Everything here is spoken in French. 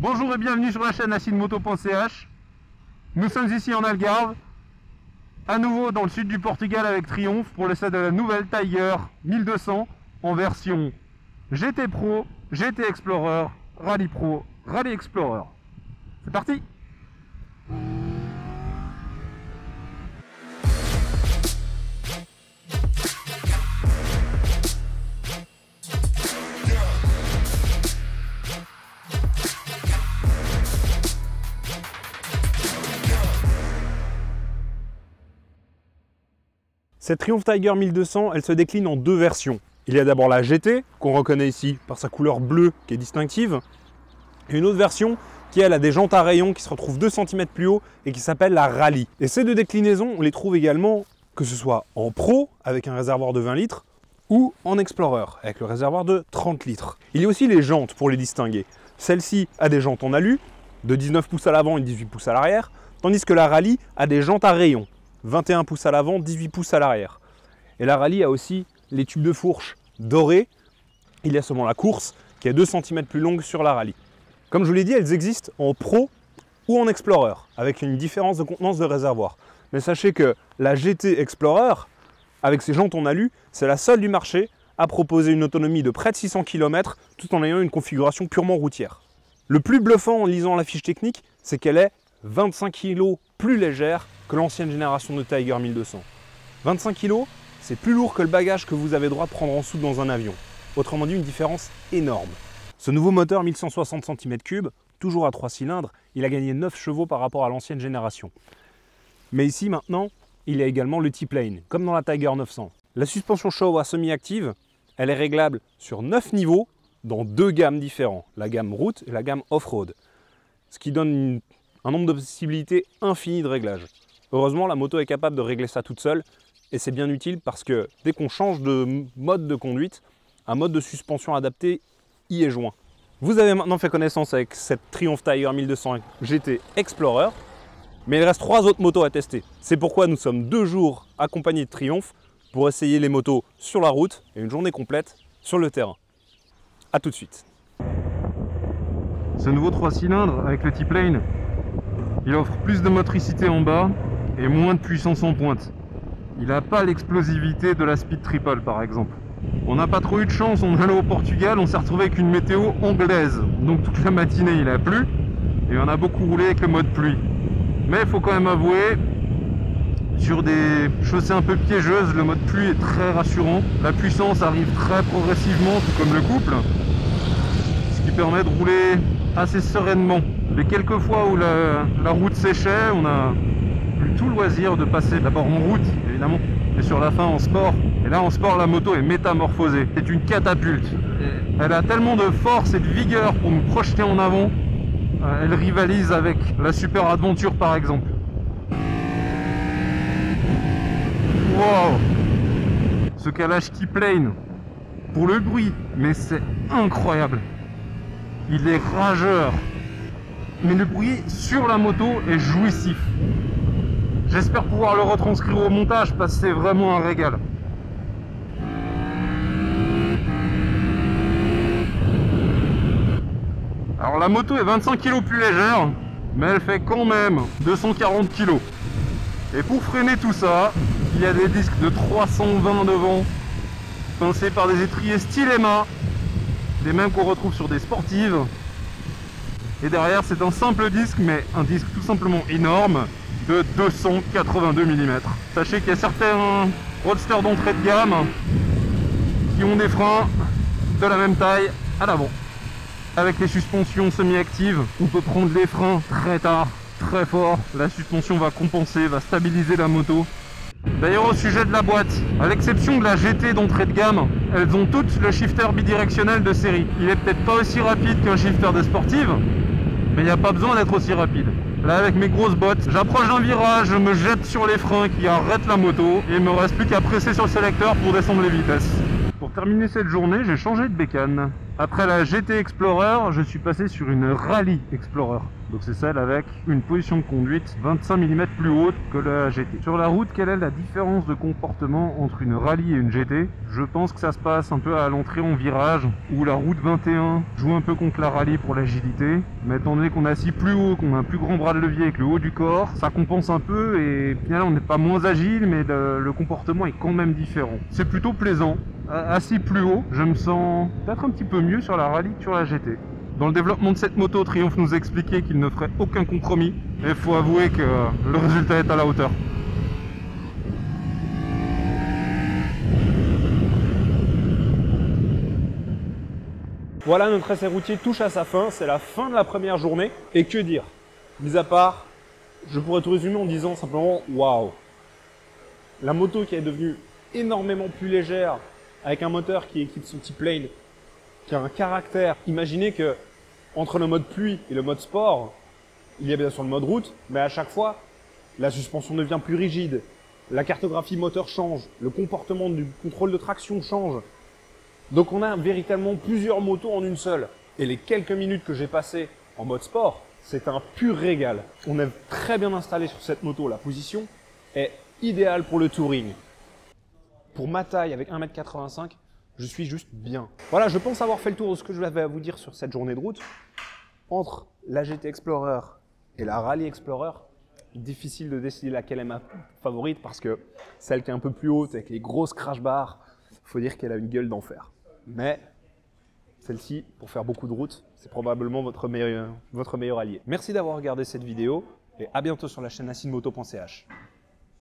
Bonjour et bienvenue sur la chaîne acidemoto.ch. Nous sommes ici en Algarve, à nouveau dans le sud du Portugal avec Triumph pour l'essai de la nouvelle Tiger 1200 en version GT Pro, GT Explorer, Rally Pro, Rally Explorer. C'est parti! Cette Triumph Tiger 1200, elle se décline en deux versions. Il y a d'abord la GT, qu'on reconnaît ici par sa couleur bleue qui est distinctive, et une autre version qui elle a des jantes à rayons qui se retrouvent 2 cm plus haut et qui s'appelle la Rally. Et ces deux déclinaisons, on les trouve également, que ce soit en Pro, avec un réservoir de 20 litres, ou en Explorer, avec le réservoir de 30 litres. Il y a aussi les jantes pour les distinguer. Celle-ci a des jantes en alu, de 19 pouces à l'avant et 18 pouces à l'arrière, tandis que la Rally a des jantes à rayons. 21 pouces à l'avant, 18 pouces à l'arrière. Et la Rally a aussi les tubes de fourche dorés. Il y a seulement la course qui est 2 cm plus longue sur la Rally. Comme je vous l'ai dit, elles existent en Pro ou en Explorer, avec une différence de contenance de réservoir. Mais sachez que la GT Explorer, avec ses jantes en alu, c'est la seule du marché à proposer une autonomie de près de 600 km tout en ayant une configuration purement routière. Le plus bluffant en lisant la fiche technique, c'est qu'elle est 25 kg plus légère que l'ancienne génération de Tiger 1200. 25 kg, c'est plus lourd que le bagage que vous avez droit de prendre en soute dans un avion. Autrement dit, une différence énorme. Ce nouveau moteur 1160 cm3, toujours à 3 cylindres, il a gagné 9 chevaux par rapport à l'ancienne génération. Mais ici, maintenant, il y a également le T-Plane, comme dans la Tiger 900. La suspension Showa semi-active, elle est réglable sur 9 niveaux dans 2 gammes différents, la gamme route et la gamme off-road. Ce qui donne un nombre de possibilités infini de réglages. Heureusement, la moto est capable de régler ça toute seule et c'est bien utile parce que dès qu'on change de mode de conduite, un mode de suspension adapté y est joint. Vous avez maintenant fait connaissance avec cette Triumph Tiger 1200 GT Explorer, mais il reste 3 autres motos à tester. C'est pourquoi nous sommes 2 jours accompagnés de Triumph pour essayer les motos sur la route et une journée complète sur le terrain. A tout de suite. Ce nouveau 3 cylindres avec le T-Plane, il offre plus de motricité en bas et moins de puissance en pointe. Il n'a pas l'explosivité de la Speed Triple par exemple. On n'a pas trop eu de chance, on est allé au Portugal, on s'est retrouvé avec une météo anglaise. Donc toute la matinée il a plu et on a beaucoup roulé avec le mode pluie. Mais il faut quand même avouer, sur des chaussées un peu piégeuses, le mode pluie est très rassurant. La puissance arrive très progressivement, tout comme le couple, ce qui permet de rouler assez sereinement. Les quelques fois où la route séchait, on a eu tout le loisir de passer d'abord en route, évidemment, et sur la fin en sport. Et là en sport, la moto est métamorphosée. C'est une catapulte. Elle a tellement de force et de vigueur pour nous projeter en avant. Elle rivalise avec la Super Adventure par exemple. Wow! Ce calage T-Plane, pour le bruit, mais c'est incroyable. Il est rageur. Mais le bruit sur la moto est jouissif. J'espère pouvoir le retranscrire au montage parce que c'est vraiment un régal. Alors la moto est 25 kg plus légère, mais elle fait quand même 240 kg. Et pour freiner tout ça, il y a des disques de 320 devant, pincés par des étriers Stylema, des mêmes qu'on retrouve sur des sportives. Et derrière c'est un simple disque, mais un disque tout simplement énorme de 282 mm. Sachez qu'il y a certains roadsters d'entrée de gamme qui ont des freins de la même taille à l'avant. Avec les suspensions semi-actives, on peut prendre les freins très tard, très fort. La suspension va compenser, va stabiliser la moto. D'ailleurs au sujet de la boîte, à l'exception de la GT d'entrée de gamme, elles ont toutes le shifter bidirectionnel de série. Il est peut-être pas aussi rapide qu'un shifter de sportive, mais il n'y a pas besoin d'être aussi rapide. Là avec mes grosses bottes, j'approche d'un virage, je me jette sur les freins qui arrêtent la moto et il me reste plus qu'à presser sur le sélecteur pour descendre les vitesses. Pour terminer cette journée, j'ai changé de bécane. Après la GT Explorer, je suis passé sur une Rally Explorer. Donc c'est celle avec une position de conduite 25 mm plus haute que la GT. Sur la route, quelle est la différence de comportement entre une rallye et une GT? Je pense que ça se passe un peu à l'entrée en virage, où la route 21 joue un peu contre la rallye pour l'agilité. Mais étant donné qu'on est assis plus haut, qu'on a un plus grand bras de levier avec le haut du corps, ça compense un peu et finalement on n'est pas moins agile, mais le comportement est quand même différent. C'est plutôt plaisant. Assis plus haut, je me sens peut-être un petit peu mieux sur la rallye que sur la GT. Dans le développement de cette moto, Triumph nous expliquait qu'il ne ferait aucun compromis. Et il faut avouer que le résultat est à la hauteur. Voilà, notre essai routier touche à sa fin. C'est la fin de la première journée. Et que dire? Mis à part, je pourrais tout résumer en disant simplement waouh! La moto qui est devenue énormément plus légère, avec un moteur qui équipe son petit plane, qui a un caractère. Imaginez que entre le mode pluie et le mode sport, il y a bien sûr le mode route, mais à chaque fois, la suspension devient plus rigide, la cartographie moteur change, le comportement du contrôle de traction change. Donc on a véritablement plusieurs motos en une seule. Et les quelques minutes que j'ai passées en mode sport, c'est un pur régal. On est très bien installé sur cette moto, la position est idéale pour le touring. Pour ma taille avec 1,85 m, je suis juste bien. Voilà, je pense avoir fait le tour de ce que je avais à vous dire sur cette journée de route. Entre la GT Explorer et la Rally Explorer, difficile de décider laquelle est ma favorite parce que celle qui est un peu plus haute avec les grosses crash bars, faut dire qu'elle a une gueule d'enfer. Mais celle-ci, pour faire beaucoup de route, c'est probablement votre meilleur allié. Merci d'avoir regardé cette vidéo et à bientôt sur la chaîne acinemoto.ch.